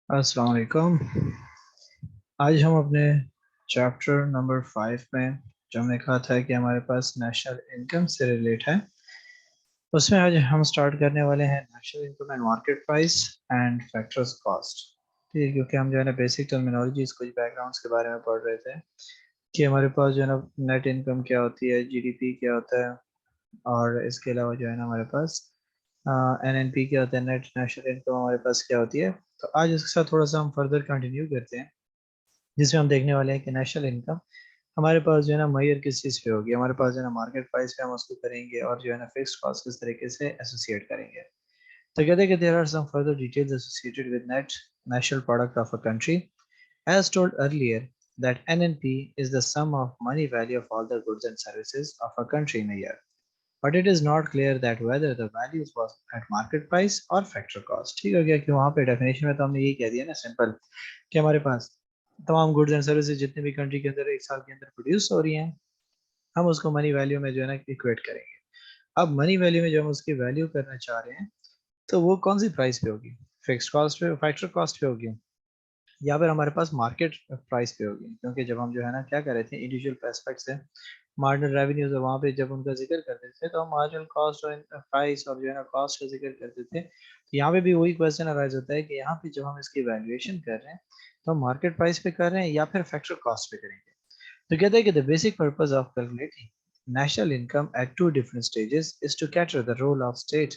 अस्सलाम वालेकुम। आज हम अपने चैप्टर नंबर 5 में जो हमने कहा था कि हमारे पास नेशनल इनकम से रिलेट है, उसमें आज हम स्टार्ट करने वाले हैं national income and market price and factors cost. ठीक है, क्योंकि हम जो है ना बेसिक टर्मिनोलॉजीज कुछ बैकग्राउंड्स के बारे में पढ़ रहे थे कि हमारे पास जो है ना नेट इनकम क्या होती है, जीडीपी क्या होता है, और इसके अलावा जो है ना हमारे पास एनएनपी क्या होता है, नेट नेशनल इनकम हमारे पास क्या होती है। तो आज इसके साथ थोड़ा सा हम फर्दर कंटिन्यू करते हैं, जिसमें हम देखने वाले हैं कि नेशनल इनकम हमारे पास जो है ना मैयर किस चीज़ पे होगी। हमारे पास जो है ना मार्केट प्राइस पे हम उसको करेंगे, और जो है ना फिक्स्ड कॉस्ट किस तरीके से एसोसिएट करेंगे। तो कहते हैं कि there are some further details associated with net national product of a country, as told earlier that NNP is the sum of money value of all the goods and services of a country in a year, but it is not clear that whether the values was at market price or factor cost। ठीक हो गया कि वहाँ पे definition में तो हमने यही कह दिया ना सिंपल, कि हमारे पास तमाम गुड्स एंड सर्विसेज जितने भी कंट्री के अंदर एक साल के अंदर प्रोड्यूस हो रही हैं, हम उसको मनी वैल्यू में जो है ना इक्वेट करेंगे। अब मनी वैल्यू में जो हम उसकी वैल्यू करना चाह रहे हैं, तो वो कौन सी प्राइस पे होगी? फिक्स्ड कॉस्ट पे, फैक्टर कॉस्ट पे होगी, या फिर हमारे पास मार्केट प्राइस पे होगी? क्योंकि जब हम जो है ना क्या कर रहे थे इंडिविजुअल एस्पेक्ट से मार्जिनल रेवेन्यूज, और वहाँ पे जब उनका जिक्र करते थे तो हम मार्जिनल कॉस्ट और प्राइस और जो है ना कॉस्ट का जिक्र करते थे। तो यहाँ पे भी वही क्वेश्चन अराइज होता है कि यहाँ पे जब हम इसकी वैल्यूएशन कर रहे हैं, तो हम मार्केट प्राइस पे कर रहे हैं या फिर फैक्टर कॉस्ट पे करेंगे। तो कहते हैं कि the basic purpose of calculating national income at two different stages is to capture the role of state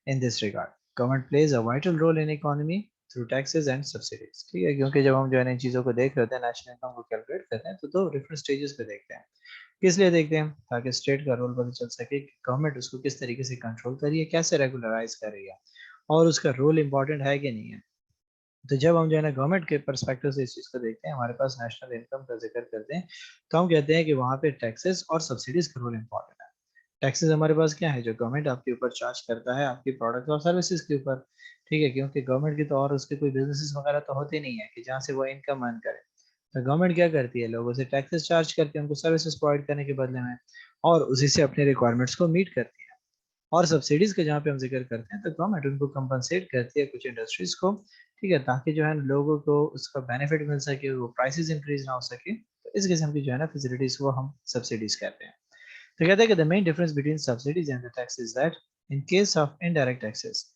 in this regard. Government plays a vital role in economy through taxes and subsidies। ठीक है, क्योंकि जब हम जो है ना इन चीज़ों को देख रहे होते हैं, नेशनल इनकम को कैलकुलेट करते हैं, तो दो डिफरेंट स्टेजेस पे देखते हैं। किस लिए देखते हैं? ताकि स्टेट का रोल पता चल सके कि गवर्नमेंट उसको किस तरीके से कंट्रोल कर रही है, कैसे रेगुलराइज कर रही है, और उसका रोल इंपॉर्टेंट है कि नहीं है। तो जब हम जो है ना गवर्नमेंट के परस्पेक्टिव से इस चीज़ को देखते हैं, हमारे पास नेशनल इनकम का जिक्र करते हैं, तो हम कहते हैं कि वहाँ पे टैक्सेस और सब्सिडीज का रोल इंपॉर्टेंट है। टैक्सेस हमारे पास क्या है? जो गवर्नमेंट आपके ऊपर चार्ज करता है आपकी प्रोडक्ट और सर्विसेज के ऊपर। ठीक है, क्योंकि गवर्नमेंट की तो और उसके कोई बिजनेसेस वगैरह तो होते नहीं है कि जहाँ से वो इनकम अर्न करे। तो गवर्नमेंट क्या करती है? लोगों से टैक्सेस चार्ज करके उनको सर्विसेज प्रोवाइड करने के बदले में, और उसी से अपने रिक्वायरमेंट्स को मीट करती है। और सब्सिडीज का जहाँ पे हम जिक्र करते हैं, तो गवर्नमेंट उनको कंपनसेट करती है कुछ इंडस्ट्रीज को। ठीक है, ताकि जो है ना लोगों को उसका बेनिफिट मिल सके, वो प्राइसेस इंक्रीज ना हो सके। तो इस किस्म की जो है ना फैसिलिटीज को हम सब्सिडीज कहते हैं। तो कहते हैं कि the main difference between subsidies and the tax is that in case of indirect taxes,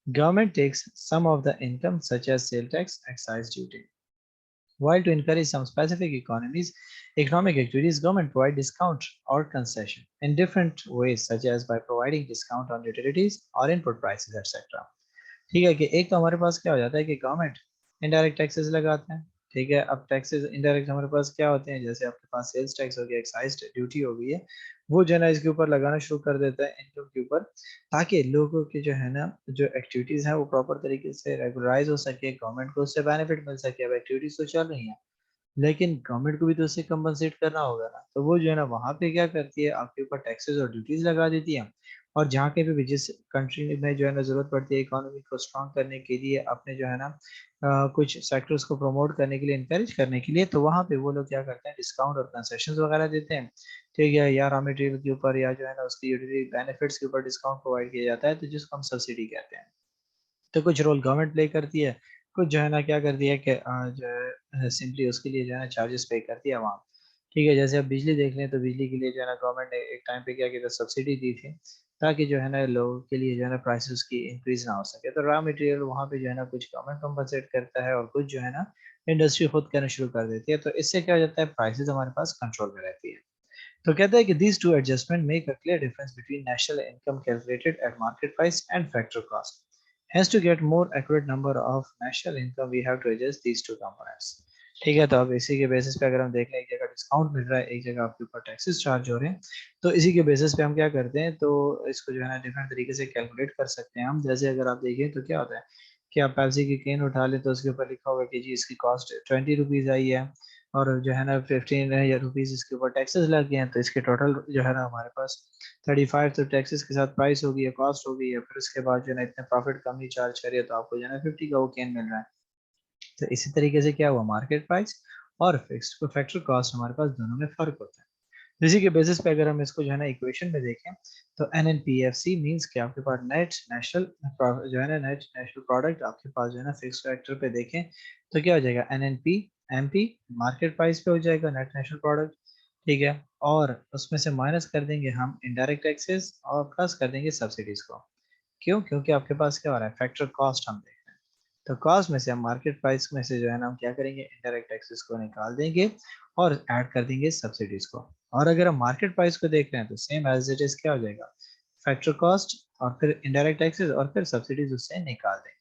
government takes some of the income such as sale tax, excise duty, while to encourage some specific economic activities, government provide discount or concession in different ways, such as by providing discount on utilities or input prices, etc। ठीक है, कि एक तो हमारे पास क्या हो जाता है कि गवर्नमेंट इनडायरेक्ट टैक्सेस लगाते हैं। ठीक है, अब टैक्सेस इनडायरेक्ट हमारे पास क्या होते हैं? जैसे आपके पास सेल्स टैक्स हो गया, एक्साइज ड्यूटी हो गई है, वो जो है ना इसके ऊपर लगाना शुरू कर देता है इनकम के ऊपर, ताकि लोगों की जो है ना जो एक्टिविटीज है वो प्रॉपर तरीके से रेगुलराइज हो सके, गवर्नमेंट को उससे बेनिफिट मिल सके। अब एक्टिविटीज तो चल रही हैं, लेकिन गवर्नमेंट को भी तो उसे कंपनसेट करना होगा ना। तो वो जो है ना वहाँ पे क्या करती है, आपके ऊपर टैक्सेस और ड्यूटीज लगा देती है। और जहाँ कहीं पे भी जिस कंट्री में जो है ना जरूरत पड़ती है इकोनॉमी को स्ट्रॉन्ग करने के लिए, अपने जो है ना कुछ सेक्टर्स को प्रमोट करने के लिए, इंकरेज करने के लिए, तो वहाँ पे वो लोग क्या करते हैं, डिस्काउंट और कंसेशन वगैरह देते हैं। ठीक है, या रॉ मटेरियल के ऊपर, या जो है ना उसकी यूटिलिटी बेनिफिट्स के ऊपर डिस्काउंट प्रोवाइड किया जाता है, तो जिसको हम सब्सिडी कहते हैं। तो कुछ रोल गवर्नमेंट प्ले करती है, कुछ जो है ना क्या करती है कि जो है सिंपली उसके लिए जो है ना चार्जेस पे करती है वहाँ। ठीक है, जैसे अब बिजली देख लें, तो बिजली के लिए जो है ना गवर्नमेंट ने एक टाइम पे क्या किया था, सब्सिडी दी थी, ताकि जो है ना लोगों के लिए जो है ना प्राइसेस की इंक्रीज ना हो सके। तो रॉ मटेरियल वहाँ पे जो है ना कुछ गवर्नमेंट कंपनसेट करता है, और कुछ जो है ना इंडस्ट्री खुद करना शुरू कर देती है। तो इससे क्या हो जाता है, प्राइसेस हमारे पास कंट्रोल में रहती है। तो कहता है कि these two adjustment make a clear difference between national income calculated at market price and factor cost. Hence, to get more accurate number of national income, we have to adjust these two components। ठीक है, तो अब इसी के basis पे अगर हम देख लें, एक जगह डिस्काउंट मिल रहा है, एक जगह आपके ऊपर टैक्सेस चार्ज हो रहे हैं, तो इसी के बेसिस पे हम क्या करते हैं, तो इसको जो है ना डिफरेंट तरीके से कैलकुलेट कर सकते हैं हम। जैसे अगर आप देखें तो क्या होता है कि आप पेप्सी की कैन उठा लें, तो उसके ऊपर लिखा होगा कि जी इसकी कॉस्ट 20 रुपीज़ आई है, और जो है ना 15 या रुपीज़ इसके ऊपर टैक्सेस लग गए हैं, तो इसके टोटल जो है ना हमारे पास 35, तो टैक्सेस के साथ प्राइस हो गई है, कॉस्ट हो गई है, फिर उसके बाद जो है ना इतने प्रॉफिट कम ही चार्ज करिए, तो आपको जो है ना 50 का वो कैन मिल रहा है। तो इसी तरीके से क्या हुआ, मार्केट प्राइस और फिक्स्ड फैक्टर कॉस्ट हमारे पास दोनों में फर्क होता है। इसी के बेसिस पे अगर हम इसको जो है ना इक्वेशन में देखें तो NNPFC मींस कि आपके पास नेट नेशनल जो है ना नेट नेशनल प्रोडक्ट आपके पास जो है ना फिक्स फैक्टर पे देखें तो क्या हो जाएगा NNP MP मार्केट प्राइस पे हो जाएगा नेट नेशनल प्रोडक्ट, ठीक है। और उसमें से माइनस कर देंगे हम इनडायरेक्ट टैक्सेस और प्लस कर देंगे सब्सिडीज को। क्यों? क्योंकि आपके पास क्या हो रहा है, फैक्टर कॉस्ट हम देख रहे हैं। तो कॉस्ट में से हम मार्केट प्राइस में से जो है ना हम क्या करेंगे, इनडायरेक्ट टैक्सेस को निकाल देंगे और ऐड कर देंगे सब्सिडीज को। और अगर हम मार्केट प्राइस को देख रहे हैं तो सेम एज इट इज क्या हो जाएगा, फैक्टर कॉस्ट और फिर इनडायरेक्ट टैक्सेस और फिर सब्सिडीज उससे निकाल देंगे।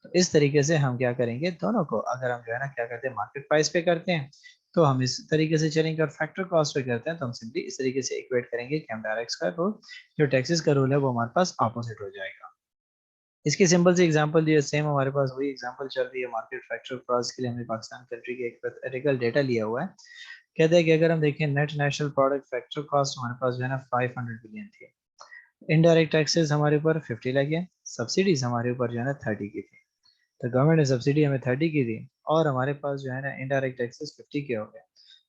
तो इस तरीके से हम क्या करेंगे, दोनों को अगर हम जो है ना क्या करते हैं मार्केट प्राइस पे करते हैं तो हम इस तरीके से चलेंगे, और फैक्टर कॉस्ट पे करते हैं तो हम सिंपली इस तरीके से इक्वेट करेंगे कि हम डायरेक्ट का रूल जो टैक्सेस का रूल है वो हमारे पास ऑपोजिट हो जाएगा। इसकी सिंपल सी एग्जांपल दी है, सेम हमारे पास वही एग्जांपल चल रही है मार्केट फैक्टर क्रॉस के लिए। हमने पाकिस्तान कंट्री के एक थियोरेटिकल डेटा लिया हुआ है। कहते हैं कि अगर हम देखें net national product factor cost हमारे पास जो है ना 500 बिलियन थी, इनडायरेक्ट टैक्सेस हमारे ऊपर 50 लगे, सब्सिडीज हमारे ऊपर जो है ना 30 की थी। तो गवर्नमेंट ने सब्सिडी हमें 30 की दी और हमारे पास जो है ना इनडायरेक्ट टैक्सेस 50 के हो गए।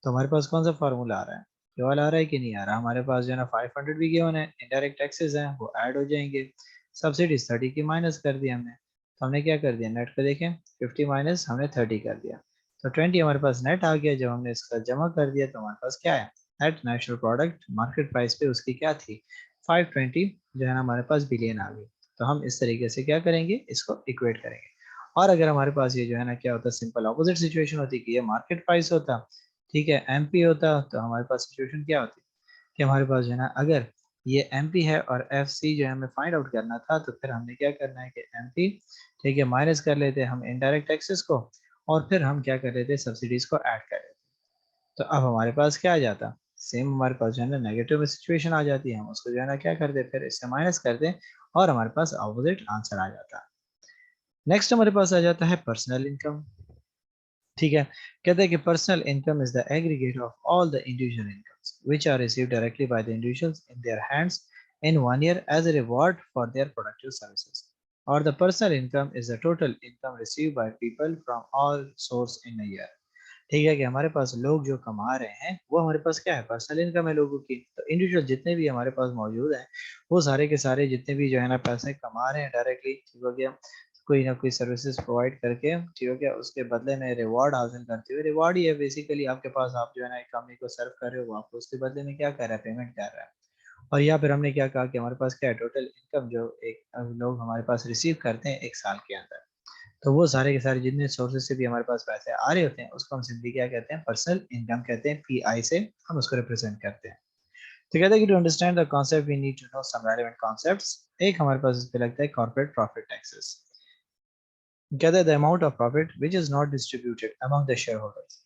तो हमारे पास कौन सा फार्मूला आ रहा है, केवल आ रहा है कि नहीं आ रहा, हमारे पास जो है ना 500 भी गिवन है, इनडायरेक्ट टैक्सेस हैं वो ऐड हो जाएंगे, सब्सिडीज 30 की माइनस कर दी हमने। तो हमने क्या कर दिया, नेट को देखें 50 माइनस हमने 30 कर दिया, तो 20 हमारे पास नेट आ गया। जब हमने इसका जमा कर दिया तो हमारे पास क्या है, net national product market price पे उसकी क्या थी, 520 जो है ना हमारे पास बिलियन आ गई। तो हम इस तरीके से क्या करेंगे, इसको इक्वेट करेंगे। और अगर हमारे पास ये जो है ना क्या होता, सिंपल ऑपोजिट सिचुएशन होती कि ये मार्केट प्राइस होता, ठीक है, MP होता, तो हमारे पास सिचुएशन क्या होती कि हमारे पास जो है ना अगर ये MP है और FC जो है हमें फाइंड आउट करना था, तो फिर हमने क्या करना है कि MP, ठीक है, माइनस कर लेते हम इनडायरेक्ट टैक्सेस को और फिर हम क्या कर लेते सब्सिडीज को ऐड कर लेते। तो अब हमारे पास क्या आ जाता, सेम हमारे पास जो है ना नेगेटिव सिचुएशन आ जाती है, हम उसको जो है ना क्या करते फिर इससे माइनस करते और हमारे पास ऑपोजिट आंसर आ जाता। नेक्स्ट हमारे पास आ जाता है पर्सनल इनकम, ठीक है। कहते हैं कि personal income is the aggregate of all the individual incomes which are received directly by the individuals in their hands in one year as a reward for their productive services. और the personal income is the total income received by people from all source in a year. ठीक है कि हमारे पास लोग जो कमा रहे हैं वो हमारे पास क्या है, पर्सनल इनकम है लोगों की। तो इंडिविजुअल जितने भी हमारे पास मौजूद हैं वो सारे के सारे जितने भी जो है ना पैसे कमा रहे हैं डायरेक्टली, ठीक हो गया, कोई ना कोई सर्विसेज प्रोवाइड करके, ठीक हो गया, उसके बदले में रिवॉर्ड हासिल करते हुए। रिवॉर्ड ही है बेसिकली, आपके पास आप जो है ना एक कंपनी को सर्व कर रहे हो, वो आपको उसके बदले में क्या कर रहा है, पेमेंट कर रहा है। और या फिर हमने क्या कहा कि हमारे पास क्या है, टोटल इनकम जो एक लोग हमारे पास रिसीव करते हैं एक साल के अंदर। तो वो सारे के सारे जितने सोर्सेज से भी हमारे पास पैसे आ रहे होते हैं उसको हम सिंपली क्या कहते हैं, पर्सनल इनकम कहते हैं, PI से हम उसको रिप्रेजेंट करते हैं। तो कहते हैं कि to understand the concept we need to know some relevant concepts. एक हमारे पास इस पे लगता है कॉर्पोरेट प्रॉफिट टैक्सेस। कहते हैं the amount of profit which is not distributed among the share holders,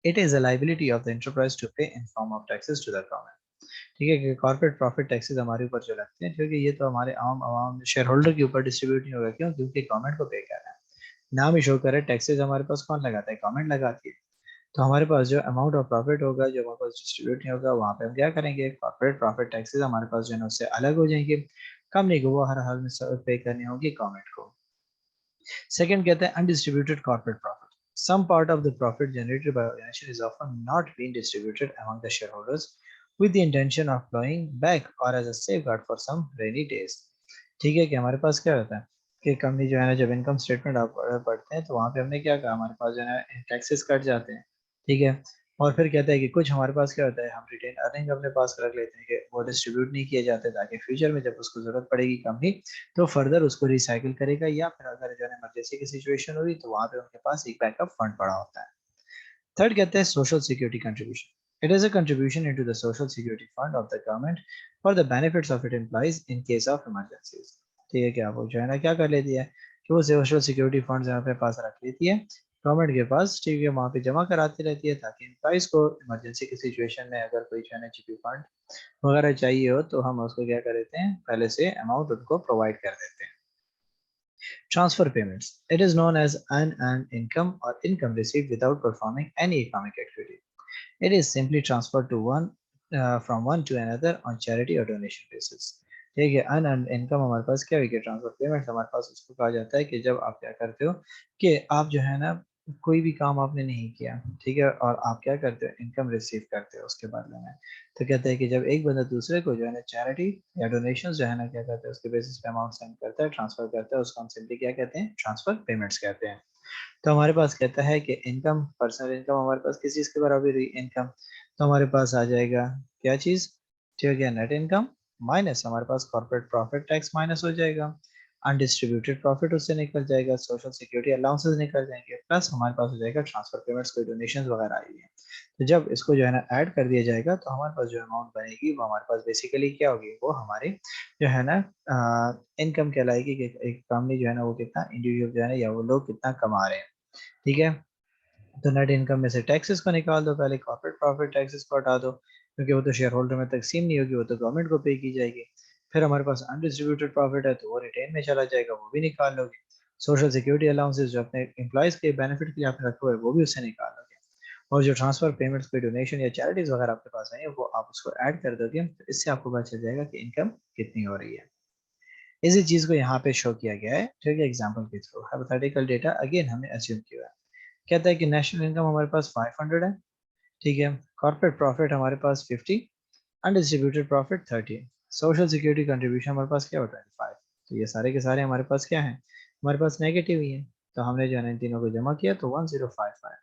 it is a liability of the enterprise to pay in form of taxes to the government. ठीक है कि corporate profit taxes हमारे ऊपर जो लगते हैं, क्योंकि ये तो हमारे आम आवाम शेयर होल्डर के ऊपर डिस्ट्रीब्यूट नहीं होगा, क्यों, क्योंकि गवर्नमेंट को पे कर रहा है। नाम ही शो करे, टैक्सेस हमारे पास कौन लगाता है, गवर्नमेंट लगाती है। तो हमारे पास जो अमाउंट ऑफ प्रॉफिट होगा जो हमारे पास डिस्ट्रीब्यूट नहीं होगा, वहाँ पे हम क्या करेंगे, कॉर्पोरेट प्रॉफिट टैक्सेस हमारे पास जो है ना उससे अलग हो जाएंगे, कंपनी को वो हर हाल में पे करनी होगी गवर्नमेंट को। सेकंड कहते हैं undistributed corporate profit, some part of the profit generated by organization is often not being distributed among the shareholders with the intention of flowing back or as a safeguard for some rainy days। ठीक है कि हमारे पास क्या होता है कि company जो है ना जब इनकम स्टेटमेंट आप पढ़ते हैं तो वहाँ पे हमने क्या कहा, हमारे पास जो है ना टैक्सेस कट जाते हैं, ठीक है। और फिर कहता है कि कुछ हमारे पास क्या होता है, हम रिटेन अर्निंग अपने पास रख लेते हैं कि वो डिस्ट्रीब्यूट नहीं किए जाते, ताकि फ्यूचर में जब उसको जरूरत पड़ेगी कंपनी तो फर्दर उसको रिसाइकिल करेगा, या फिर अगर जो है इमरजेंसी की सिचुएशन हुई तो वहाँ पे उनके पास एक बैकअप फंड पड़ा होता है। थर्ड कहते हैं social security contribution, it is a contribution into the social security fund of the government for the benefits of it employees in case of emergencies. ठीक है क्या, वो जो है ना क्या कर लेती है कि वो सोशल सिक्योरिटी फंड यहाँ पे पास रख लेती है गवर्नमेंट के पास, ठीक है, वहाँ पे जमा कराती रहती है ताकि एम्प्लॉइज को इमरजेंसी की सिचुएशन में अगर कोई जो है ना जीपी फंड वगैरह चाहिए हो तो हम उसको क्या कर देते हैं, पहले से अमाउंट उनको प्रोवाइड कर देते हैं। Transfer payments. It is known as unearned income or income received without performing any economic activity. It is simply transferred to one from one to another on charity or donation basis. ठीक है, unearned income हमारे पास क्या है कि transfer payment हमारे पास उसको कहा जाता है कि जब आप क्या करते हो कि आप जो है ना कोई भी काम आपने नहीं किया, ठीक है, और आप क्या करते हो, इनकम रिसीव करते हो उसके बदले में। तो कहते हैं कि जब एक बंदा दूसरे को जो है ना चैरिटी या डोनेशंस जो है ना क्या करते हैं उसके बेसिस पे अमाउंट सेंड करता है, ट्रांसफर करता है, उसको हम सिंपली क्या कहते हैं, ट्रांसफर पेमेंट्स कहते हैं। तो हमारे पास कहता है कि इनकम, पर्सनल इनकम हमारे पास किस चीज के बराबर हुई, इनकम। तो हमारे पास आ जाएगा क्या चीज, ठीक है, नेट इनकम माइनस हमारे पास कॉर्पोरेट प्रॉफिट टैक्स माइनस हो जाएगा, अनडिस्ट्रीब्यूटेड प्रॉफिट उससे निकल जाएगा, सोशल सिक्योरिटी अलाउंसेस निकल जाएंगे, प्लस हमारे पास हो जाएगा ट्रांसफर पेमेंट्स, कोई डोनेशन वगैरह आई है। तो जब इसको जो है ना ऐड कर दिया जाएगा तो हमारे पास जो अमाउंट बनेगी वो हमारे पास बेसिकली क्या होगी, वो हमारे जो है ना इनकम कहलाएगी कि एक कंपनी जो है ना वो कितना इंडिविजुअल जो है ना या वो लोग कितना कमा रहे हैं, ठीक है। तो नेट इनकम में से टैक्सेस को निकाल दो, पहले कॉर्पोरेट प्रॉफिट टैक्सेस को हटा दो क्योंकि वो तो शेयर होल्डर में तकसीम नहीं होगी, वो तो गवर्नमेंट को पे की जाएगी। फिर हमारे पास अनडिस्ट्रीब्यूटेड प्रॉफिट है तो वो रिटेन में चला जाएगा, वो भी निकाल लोगे। सोशल सिक्योरिटी अलाउंसेस जो अपने एम्प्लॉयज के बेनिफिट के लिए आपने रखे हुए वो भी उससे निकाल लोगे। और जो ट्रांसफर पेमेंट्स पे डोनेशन या चैरिटीज वगैरह आपके पास आई है वो आप उसको ऐड कर दोगे, तो इससे आपको पता चल जाएगा कि इनकम कितनी हो रही है। इसी चीज को यहाँ पे शो किया गया है, ठीक है, एग्जाम्पल के थ्रू। हाइपोथेटिकल डेटा अगेन हमने अस्यूम किया है। कहता है कि नेशनल इनकम हमारे पास 500 है, ठीक है, कॉर्पोरेट प्रॉफिट हमारे पास 50, undistributed profit 30, social security contribution हमारे पास क्या होता है 5। तो ये सारे के सारे हमारे पास क्या है, हमारे पास नेगेटिव ही है। तो हमने जो है ना इन तीनों को जमा किया तो 1055।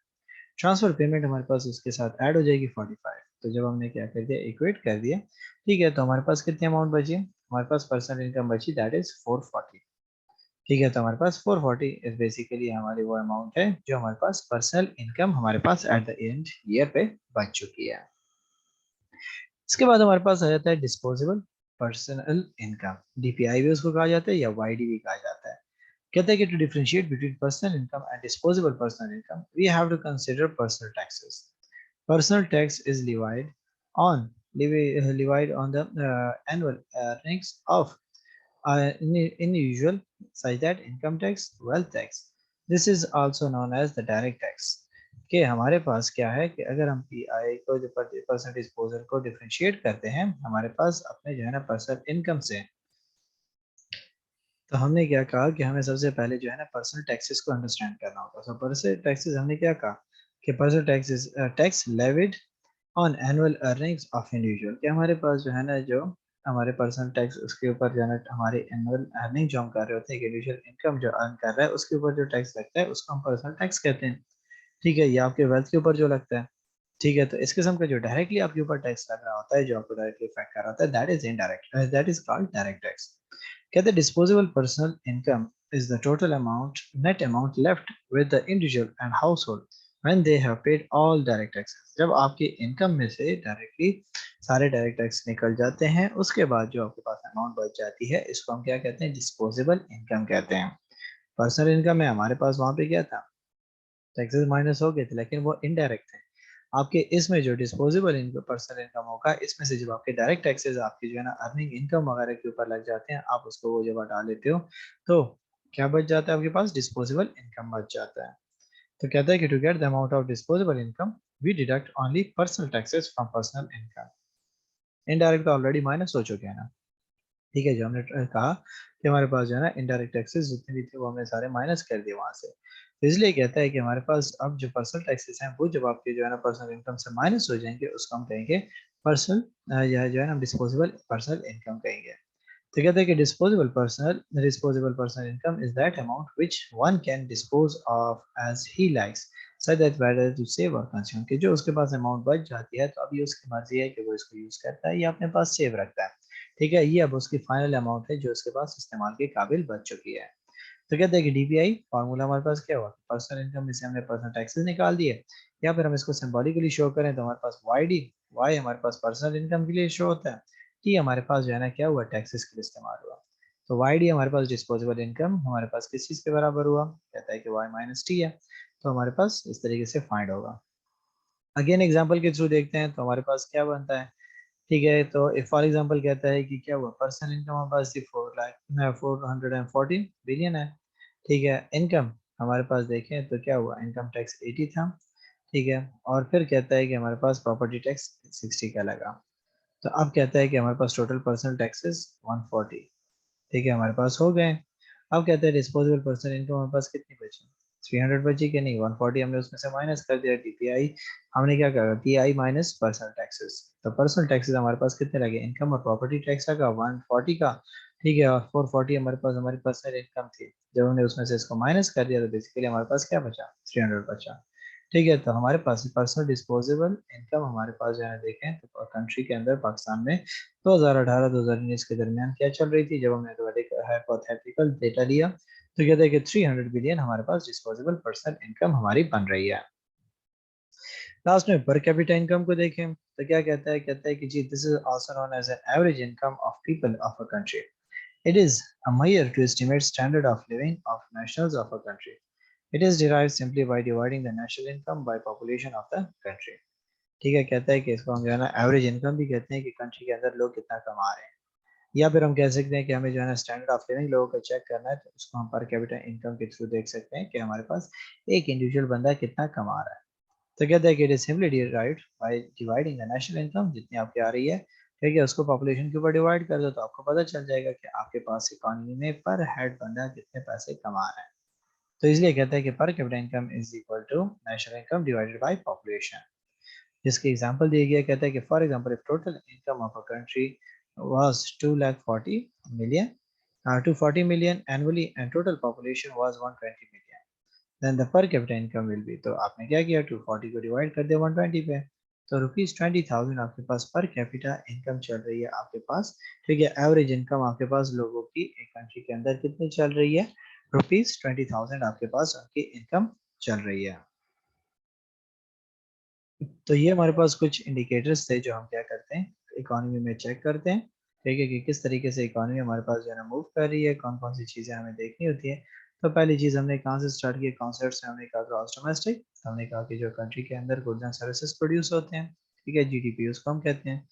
ट्रांसफर पेमेंट हमारे पास उसके साथ ऐड हो जाएगी 45। तो जब हमने क्या कर दिया, इक्वेट कर दिया, ठीक है, तो हमारे पास कितनी अमाउंट बची, हमारे पास पर्सनल इनकम बची, दैट इज 440। ठीक है, तो हमारे पास 440 इज बेसिकली हमारी वो अमाउंट है जो हमारे पास पर्सनल इनकम हमारे पास एट द एंड ईयर पे बच चुकी है। इसके बाद हमारे पास आ जाता है डिस्पोजेबल पर्सनल इनकम, डीपीआई भी उसको कहा जाता है या वाईडी भी कहा जाता है। कहते हैं कि to differentiate between personal income and disposable personal income we have to consider personal taxes. Personal tax is levied on the annual earnings of individual, such that income tax, wealth tax. This is also known as the direct tax. कि हमारे पास क्या है कि अगर हम pi को जो personal disposal को डिफरेंशिएट करते हैं हमारे पास अपने जो है ना पर्सनल इनकम से, तो हमने क्या कहा कि हमें सबसे पहले जो है ना पर्सनल टैक्सेस को अंडरस्टैंड करना होगा। सो पर्सनल टैक्सेस हमने क्या कहा कि personal taxes tax levied on annual earnings of individual, कि हमारे पास जो है ना जो हमारे पर्सनल टैक्स उसके ऊपर जो है ना हमारे एनुअल अर्निंग जो हम कर रहे होते हैं, इंडिविजुअल इनकम जो अर्न कर रहा है उसके ऊपर जो टैक्स लगता है उसको हम पर्सनल टैक्स कहते हैं, ठीक है। ये आपके वेल्थ के ऊपर जो लगता है, ठीक है। तो इस किस्म का जो डायरेक्टली आपके ऊपर टैक्स लग रहा होता है, जो आपको डायरेक्टली इफेक्ट कर रहा होता है, that is indirect, that is called direct tax. कहते हैं disposable personal income is the total amount, net amount left with the individual and house when they have paid all direct taxes। जब आपकी income में से directly सारे direct tax निकल जाते हैं उसके बाद जो आपके पास अमाउंट बच जाती है इसको हम क्या कहते हैं, डिस्पोजेबल इनकम कहते हैं। पर्सनल इनकम में हमारे पास वहां पे क्या था, टैक्सेस माइनस हो गए थे लेकिन वो इनडायरेक्ट थे। आपके इसमें जो डिस्पोजेबल इनकम पर्सनल इनकम होगा इसमें से जब आपके डायरेक्ट टैक्सेस आपकी जो है ना अर्निंग इनकम वगैरह के ऊपर लग जाते हैं, आप उसको वो जब हटा लेते हो तो क्या बच जाता है आपके पास, डिस्पोजेबल इनकम बच जाता है। तो कहता है कि to get the amount of disposable income we deduct only personal taxes from personal income. Indirect तो ऑलरेडी माइनस हो चुके हैं ना, ठीक है। जो हमने कहा कि हमारे पास जो है ना इनडायरेक्ट टैक्सेस जितने भी थे वो हमने सारे माइनस कर दिए वहां से। तो इसलिए कहता है कि हमारे पास अब जो पर्सनल टैक्सेस हैं वो जब आपके जो है ना पर्सनल इनकम से माइनस हो जाएंगे उसको हम कहेंगे पर्सनल या जो है ना डिस्पोजेबल पर्सनल इनकम कहेंगे। तो कहते हैं कि disposable personal income is that amount which one can dispose of as he likes such that whether to save or consume, कि जो उसके पास अमाउंट बच जाती है तो अभी उसकी मर्जी है कि वो इसको यूज करता है या अपने पास सेव रखता है, ठीक है। ये अब उसकी फाइनल अमाउंट है जो उसके पास इस्तेमाल के काबिल बच चुकी है। तो कहते हैं कि डीपीआई फॉर्मूला हमारे पास क्या हुआ, पर्सनल इनकम में से हमने पर्सनल टैक्सेस निकाल दिए, या फिर हम इसको सिंबॉलिकली शो करें तो हमारे पास वाई हमारे पास पर्सनल इनकम के लिए शो होता है, कि हमारे पास जो है ना क्या हुआ, टैक्सेस के लिए इस्तेमाल हुआ। तो वाई डी हमारे पास डिस्पोजेबल इनकम हमारे पास किस चीज के बराबर हुआ, कहता है कि वाई माइनस टी है। तो हमारे पास इस तरीके से फाइंड होगा। अगेन एग्जाम्पल के थ्रू देखते हैं तो हमारे पास क्या बनता है, ठीक है। तो फॉर एग्जाम्पल कहता है कि क्या हुआ, पर्सनल इनकम हमारे पास 414 बिलियन है, ठीक है। इनकम हमारे पास देखें तो क्या हुआ, इनकम टैक्स 80 था, ठीक है। और फिर कहता है कि हमारे पास प्रॉपर्टी टैक्स 60 का लगा। तो अब कहता है कि हमारे पास टोटल पर्सनल टैक्सेस 140, ठीक है, हमारे पास हो गए। अब कहते हैं डिस्पोजेबल पर्सनल इनकम हमारे पास कितनी बची, 300 बची कि नहीं, 140 हमने उसमें से माइनस कर दिया, टीपीआई हमने क्या करा, पीआई माइनस पर्सनल टैक्सेस। तो पर्सनल टैक्सेस हमारे पास कितने लगे, इनकम और प्रॉपर्टी टैक्स लगा 140 का, ठीक है, और 440 हमारी पर्सनल इनकम थी। जब हमने उसमें से इसको माइनस कर दिया तो बेसिकली हमारे पास क्या बचा, 300 बचा। ठीक है, तो हमारे पास पर्सनल डिस्पोजेबल इनकम हमारे पास जो है देखें तो कंट्री के अंदर पाकिस्तान में 2018-2019 के दरमियान क्या चल रही थी, जब हमने हाइपोथेटिकल डेटा लिया तो कहते हैं कि 300 बिलियन हमारे पास डिस्पोजेबल पर्सनल इनकम हमारी बन रही है। लास्ट में पर कैपिटा इनकम को देखें तो क्या कहता है कि जी this is also known as an average income of people of a country. It is a measure to estimate standard of living of nationals of a country. It is derived simply by dividing the national income by population of the country. ठीक है, कहता है कि इसको हम जो है ना एवरेज इनकम भी कहते हैं कि कंट्री के अंदर लोग कितना कमा रहे हैं, या फिर हम कह सकते हैं कि हमें जो है ना स्टैंडर्ड ऑफ लिविंग लोगों का चेक करना है तो उसको हम पर कैपिटा इनकम के थ्रू देख सकते हैं कि हमारे पास एक इंडिविजुअल बंदा कितना कमा रहा है। तो कहते हैं कि it is simply derived by dividing the national income, जितनी आपकी आ रही है, ठीक है, उसको पॉपुलेशन के ऊपर डिवाइड कर दो तो आपको पता चल जाएगा कि आपके पास इकोनॉमी में पर हेड बंदा कितने पैसे कमा रहा है। तो इसलिए कहते हैं कि per capita income is equal to national income divided by population. जिसके एग्जांपल दिए गए, कहता है कि for example if total income of a country was 240 million 240 million annually and total population was 120 million, then the per capita income will be, तो आपने क्या किया 240 को डिवाइड कर दिया 120 पे, तो ₹20,000 आपके पास पर कैपिटा इनकम चल रही है आपके पास। ठीक है, एवरेज इनकम आपके पास लोगों की एक कंट्री के अंदर कितनी चल रही है, ₹20,000 आपके पास उनकी इनकम चल रही है। तो ये हमारे पास कुछ इंडिकेटर्स थे जो हम क्या करते हैं इकोनॉमी में चेक करते हैं, ठीक है, कि किस तरीके से इकोनॉमी हमारे पास जो है ना मूव कर रही है, कौन कौन सी चीज़ें हमें देखनी होती है। तो पहली चीज़ हमने कहाँ से स्टार्ट किया, कॉन्सेप्ट से हमने कहा ग्रॉस डोमेस्टिक, हमने कहा कि जो कंट्री के अंदर गुड्स एंड सर्विसेज प्रोड्यूस होते हैं, ठीक है, जीडीपी उसको हम कहते हैं।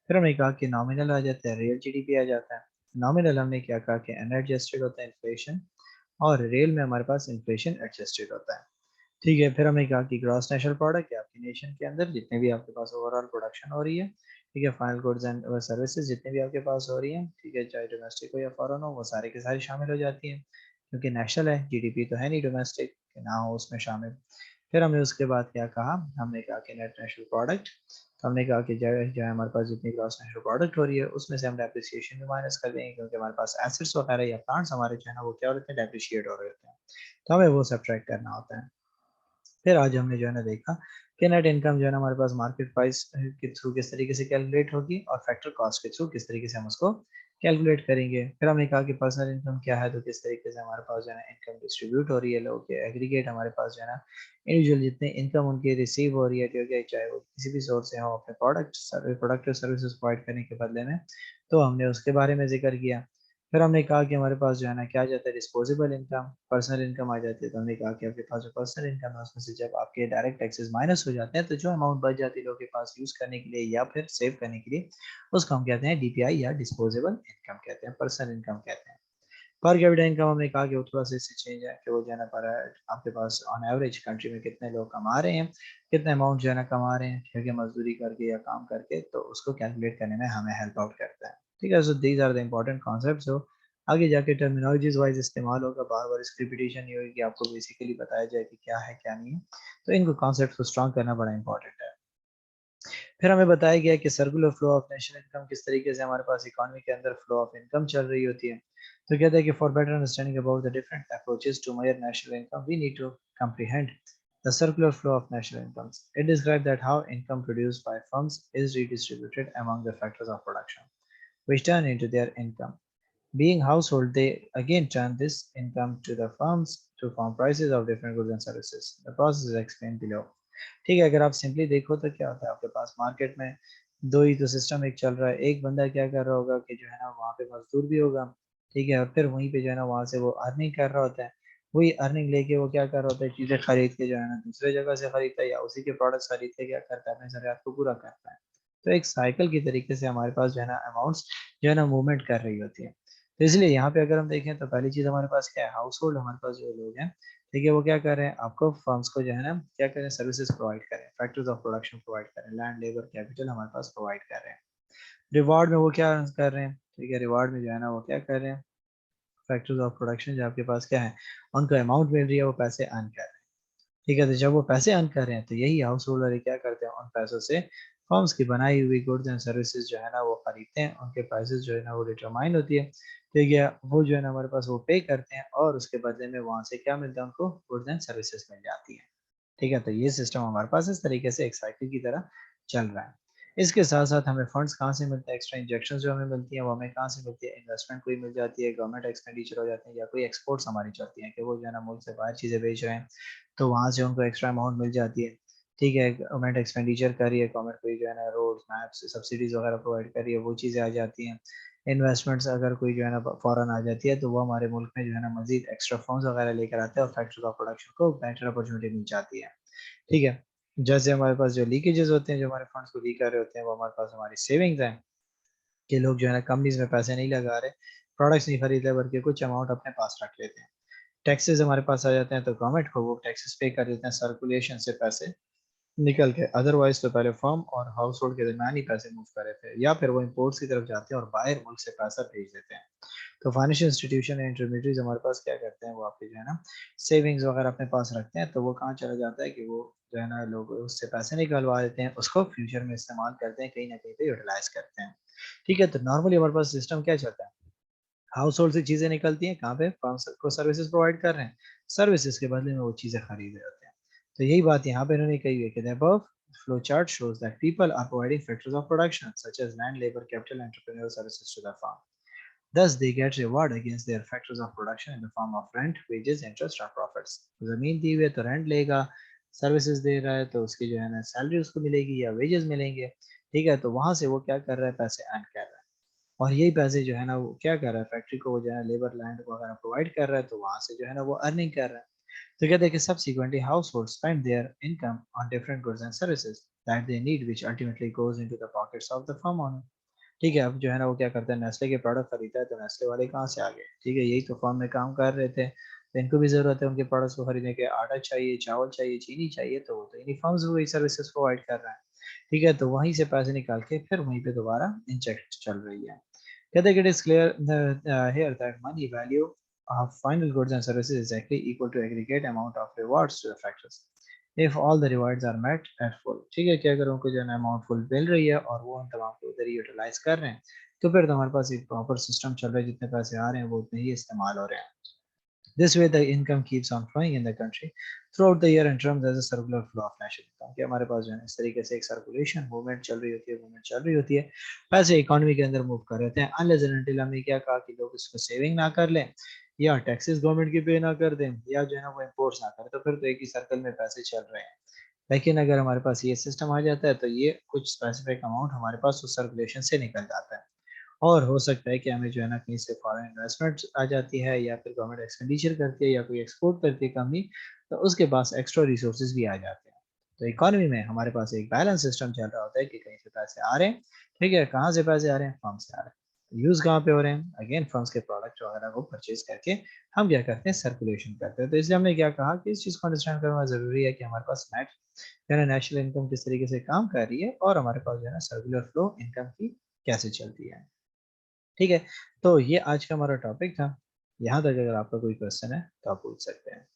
फिर हमने कहा कि नॉमिनल आ जाता है, रियल जीडीपी आ जाता है। नॉमिनल हमने क्या कहा कि अनएडजस्टेड होता है इन्फ्लेशन, और रियल में हमारे पास इन्फ्लेशन एडजस्टेड होता है। ठीक है, फिर हमने कहा कि ग्रॉस नेशनल प्रोडक्ट है आपकी नेशन के अंदर जितने भी आपके पास ओवरऑल प्रोडक्शन हो रही है, ठीक है, फाइनल गुड्स एंड सर्विसेज जितने भी आपके पास हो रही हैं, ठीक है, चाहे डोमेस्टिक हो या फॉरेन हो, वो सारे के सारे शामिल हो जाती हैं, क्योंकि नेशनल है, जीडीपी तो है नहीं डोमेस्टिक ना हो उसमें शामिल। फिर हमने उसके बाद क्या कहा, हमने कहा कि नेट नेशनल प्रोडक्ट, तो हमने कहा कि जो है हमारे पास जितनी ग्रॉस नेशनल प्रोडक्ट हो रही है उसमें से हम डेप्रिसिएशन भी माइनस कर देंगे, क्योंकि हमारे पास एसेट्स वगैरह या प्लांट्स हमारे जो है ना वो क्या होते हैं, डेप्रिशिएट हो रहे होते हैं, तो हमें वो सब्ट्रैक्ट करना होता है। फिर आज हमने जो है ना देखा कि नेट इनकम जो है ना हमारे पास मार्केट प्राइस के थ्रू किस तरीके से कैलकुलेट होगी, और फैक्टर कॉस्ट के थ्रू किस तरीके से हम उसको कैलकुलेट करेंगे। फिर हमने कहा कि पर्सनल इनकम क्या है, तो किस तरीके से हमारे पास जो है ना इनकम डिस्ट्रीब्यूट हो रही है, लोगों के एग्रीगेट हमारे पास जो है ना इंडिविजुअल जितने इनकम उनकी रिसीव हो रही है, ठीक है, चाहे वो किसी भी सोर्स से हो अपने प्रोडक्ट सर्विसेज प्रोवाइड करने के बदले में, तो हमने उसके बारे में जिक्र किया। फिर हमने कहा कि हमारे पास जो है ना क्या आ जाता है, डिस्पोजेबल इनकम, पर्सनल इनकम आ जाती है। तो हमने कहा कि आपके पास जो पर्सनल इनकम है उसमें से जब आपके डायरेक्ट टैक्सेस माइनस हो जाते हैं तो जो अमाउंट बच जाती है लोगों के पास यूज करने के लिए या फिर सेव करने के लिए, उसको हम कहते हैं डीपीआई या डिस्पोजेबल इनकम कहते हैं, पर्सनल इनकम कहते हैं। पर कैपिटा इनकम हमने कहा कि वो थोड़ा सा इससे चेंज है कि वो जो है ना पर आपके पास ऑन एवरेज कंट्री में कितने लोग कमा रहे हैं, कितने अमाउंट जो है ना कमा रहे हैं, ठीक है, मजदूरी करके या काम करके, तो उसको कैलकुलेट करने में हमें हेल्प आउट करता है। ठीक है, so these are the important concept जो आगे जाके टर्मिनोलॉजीज वाइज इस्तेमाल होगा, बार बार इसकी रिपीटेशन नहीं होगी कि आपको बेसिकली बताया जाए कि क्या है क्या नहीं है। तो इनको कॉन्सेप्ट को स्ट्रॉन्ग करना बड़ा इंपॉर्टेंट है। फिर हमें बताया गया कि circular flow of national income किस तरीके से हमारे पास इकोनॉमी के अंदर फ्लो ऑफ इनकम चल रही होती है। तो कहते हैं कि for better understanding about the different approaches to measure national income we need to comprehend the circular flow of national incomes. It describes that how income produced by firms is redistributed among the factors of production, which turn into their income. Being household, they again turn this income to the firms to form prices of different goods and services. The process is explained below. ठीक है, अगर आप simply देखो तो क्या होता है आपके पास मार्केट में दो ही तो सिस्टम एक चल रहा है। एक बंदा क्या कर रहा होगा कि जो है ना वहाँ पे मजदूर भी होगा, ठीक है, और फिर वहीं पे जो है ना वहाँ से वो अर्निंग कर रहा होता है। वही अर्निंग लेके वो क्या कर रहा होता है, चीजें खरीद के जो है ना दूसरे जगह से खरीदता है या उसी के प्रोडक्ट्स खरीद के क्या करता है, अपने जरूरत को पूरा करता है। तो एक साइकिल की तरीके से हमारे पास जो है ना अमाउंट्स जो है ना मूवमेंट कर रही होती है। तो इसलिए यहाँ पे अगर हम देखें तो पहली चीज हमारे पास क्या है, हाउस होल्ड हमारे पास जो लोग हैं, ठीक है, वो क्या कर रहे हैं, आपको फर्म्स को जो है ना क्या करें, सर्विसेज प्रोवाइड करें, फैक्टर्स ऑफ प्रोडक्शन प्रोवाइड करें, लैंड लेबर कैपिटल हमारे पास प्रोवाइड कर रहे हैं। रिवार्ड में वो क्या कर रहे हैं, ठीक है, रिवार्ड में जो है ना वो क्या कर रहे हैं, फैक्टर्स ऑफ प्रोडक्शन जो आपके पास क्या है, उनको अमाउंट मिल रही है, वो पैसे अर्न कर रहे हैं। ठीक है, तो जब वो पैसे अर्न कर रहे हैं तो यही हाउस होल्डर क्या करते हैं, उन पैसों से फर्म्स की बनाई हुई गुड्स एंड सर्विसेज जो है ना वो खरीदते हैं, उनके प्राइसेस जो है ना वो डिटरमाइन होती है। ठीक है, वो जो है ना हमारे पास वो पे करते हैं और उसके बदले में वहां से क्या मिलता है उनको, गुड्स एंड सर्विसेज मिल जाती है। ठीक है, तो ये सिस्टम हमारे पास इस तरीके से एक साइकिल की तरह चल रहा है। इसके साथ साथ हमें फंड्स कहाँ से मिलते हैं, एक्स्ट्रा इंजेक्शन जो हमें मिलती है वो हमें कहाँ से मिलती है, इन्वेस्टमेंट कोई मिल जाती है, गवर्नमेंट एक्सपेंडिचर हो जाते हैं, या कोई एक्सपोर्ट्स हमारी चलती हैं कि वो जो है ना मुल्क से बाहर चीज़ें बेच रहे हैं, तो वहाँ से उनको एक्स्ट्रा अमाउंट मिल जाती है। ठीक है, गवर्नमेंट एक्सपेंडिचर कर रही है, गवर्नमेंट कोई जो है ना रोड मैप्स सब्सिडीज वगैरह प्रोवाइड कर रही है, वो चीज़ें आ जाती हैं। इन्वेस्टमेंट्स अगर कोई जो है ना फॉरेन आ जाती है तो वो हमारे मुल्क में जो है ना मजीद एक्स्ट्रा फंड्स वगैरह लेकर आते हैं और फैक्ट्री ऑफ प्रोडक्शन को बेटर अपॉर्चुनिटी मिल जाती है। ठीक है, जैसे हमारे पास जो लीकेजेस होते हैं, जो हमारे फंड्स को लीक कर रहे होते हैं, वो हमारे पास हमारी सेविंग्स हैं कि लोग जो है ना कंपनीज में पैसे नहीं लगा रहे, प्रोडक्ट्स नहीं खरीद रहे, बल्कि कुछ अमाउंट अपने पास रख लेते हैं। टैक्सेस हमारे पास आ जाते हैं तो गवर्नमेंट को वो टैक्सेस पे कर देते हैं, सर्कुलेशन से पैसे निकल के। अदरवाइज तो पहले फर्म और हाउस होल्ड के दरमियान ही पैसे मूव कर रहे थे, या फिर वो इम्पोर्ट्स की तरफ जाते हैं और बाहर मुल्क से पैसा भेज देते हैं। तो फाइनेंशियल इंस्टीट्यूशन या इंटरमीडिएट हमारे पास क्या करते हैं, वो आपके जो है ना सेविंग्स वगैरह अपने पास रखते हैं, तो वो कहाँ चला जाता है कि वो जो है ना लोग उससे पैसे निकलवा देते हैं, उसको फ्यूचर में इस्तेमाल करते हैं, कहीं ना कहीं पे यूटिलाइज करते हैं। ठीक है, तो नॉर्मली हमारे पास सिस्टम क्या चलता है, हाउस होल्ड से चीजें निकलती हैं कहाँ पे, फर्म को सर्विसेज प्रोवाइड कर रहे हैं, सर्विसेज के बदले में वो चीजें खरीद रहे होते हैं। तो यही बात यहाँ पे इन्होंने कही है कि the above flow chart shows that people are providing factors of production such as land, labor, capital, entrepreneurial services to the farm. Thus, they get reward against their factors of production in the form of rent, wages, interest or profits. जमीन दी हुई है तो rent लेगा, services दे रहा है तो उसकी जो है ना सैलरी उसको मिलेगी या वेजेस मिलेंगे। ठीक है, तो वहां से वो क्या कर रहा है, पैसे अर्न कर रहा है, और यही पैसे जो है ना वो क्या कर रहा है, फैक्ट्री को वो जो है लेबर लैंड वगैरह प्रोवाइड कर रहा है, तो वहां से जो है ना वो अर्निंग कर रहा है। तो कहते हैं कि subsequently households spend their income on different goods and services that they need, which ultimately goes into the pockets of the farm owner. ठीक है, अब जो है ना वो क्या करते हैं, नेस्ले के प्रोडक्ट खरीदता है, तो नेस्ले वाले कहाँ से आ गए, ठीक है, यही तो फर्म में काम कर रहे थे, तो इनको भी जरूरत है उनके प्रोडक्ट्स को खरीदने के, आटा चाहिए, चावल चाहिए, चीनी चाहिए, तो वो तो इन्हीं फर्म्स वही सर्विसेज प्रोवाइड कर रहा है। ठीक है, तो वहीं से पैसे निकाल के फिर वहीं पे दोबारा इंजेक्ट चल रही है। कहते हैं कि it is clear here that money value of final goods and services is exactly equal to aggregate amount of rewards to the factors if all the rewards are met at full। ठीक है, कि अगर उनको जो है ना amount full मिल रही है और वो उन तमाम को उधर ही यूटिलाइज कर रहे हैं, तो फिर तो हमारे पास एक प्रॉपर सिस्टम चल रहा है, जितने पैसे आ रहे हैं वो उतने ही इस्तेमाल हो रहे हैं। This way, the income keeps on flowing in the country throughout the year and terms as a circular flow of national income। कि हमारे पास जो है इस तरीके से एक सर्कुलेशन मूवमेंट चल रही होती है, मूवमेंट चल रही होती है, पैसे इकोनॉमी के अंदर मूव कर रहे थे, अनलेस एंड अनटिल हमने क्या कहा कि लोग इसको सेविंग ना कर लें, या टैक्सेस गवर्नमेंट की पे ना कर दें, या जो है ना वो इम्पोर्ट्स ना करें, तो फिर तो एक ही सर्कल में पैसे चल रहे हैं। लेकिन अगर हमारे पास ये सिस्टम आ जाता है तो ये कुछ स्पेसिफिक अमाउंट हमारे पास उस सर्कुलेशन से निकल जाता है, और हो सकता है कि हमें जो है ना कहीं से फॉरेन इन्वेस्टमेंट आ जाती है, या फिर गवर्नमेंट एक्सपेंडिचर करती है, या कोई एक्सपोर्ट करती है कंपनी, तो उसके पास एक्स्ट्रा रिसोर्सेज भी आ जाते हैं। तो इकोनॉमी में हमारे पास एक बैलेंस सिस्टम चल रहा होता है कि कहीं से पैसे आ रहे हैं, ठीक है, कहाँ से पैसे आ रहे हैं, फर्म से आ रहे हैं, यूज कहाँ पे हो रहे हैं, अगेन फर्म्स के प्रोडक्ट वगैरह को परचेज करके हम क्या करते हैं, सर्कुलेशन करते हैं। तो इसलिए हमने क्या कहा कि इस चीज़ को अंडरस्टैंड करना जरूरी है कि हमारे पास नेट जो है ना नेशनल इनकम किस तरीके से काम कर रही है, और हमारे पास जो है ना सर्कुलर फ्लो इनकम की कैसे चलती है। ठीक है, तो ये आज का हमारा टॉपिक था। यहाँ तक अगर आपका कोई क्वेश्चन है तो आप पूछ सकते हैं।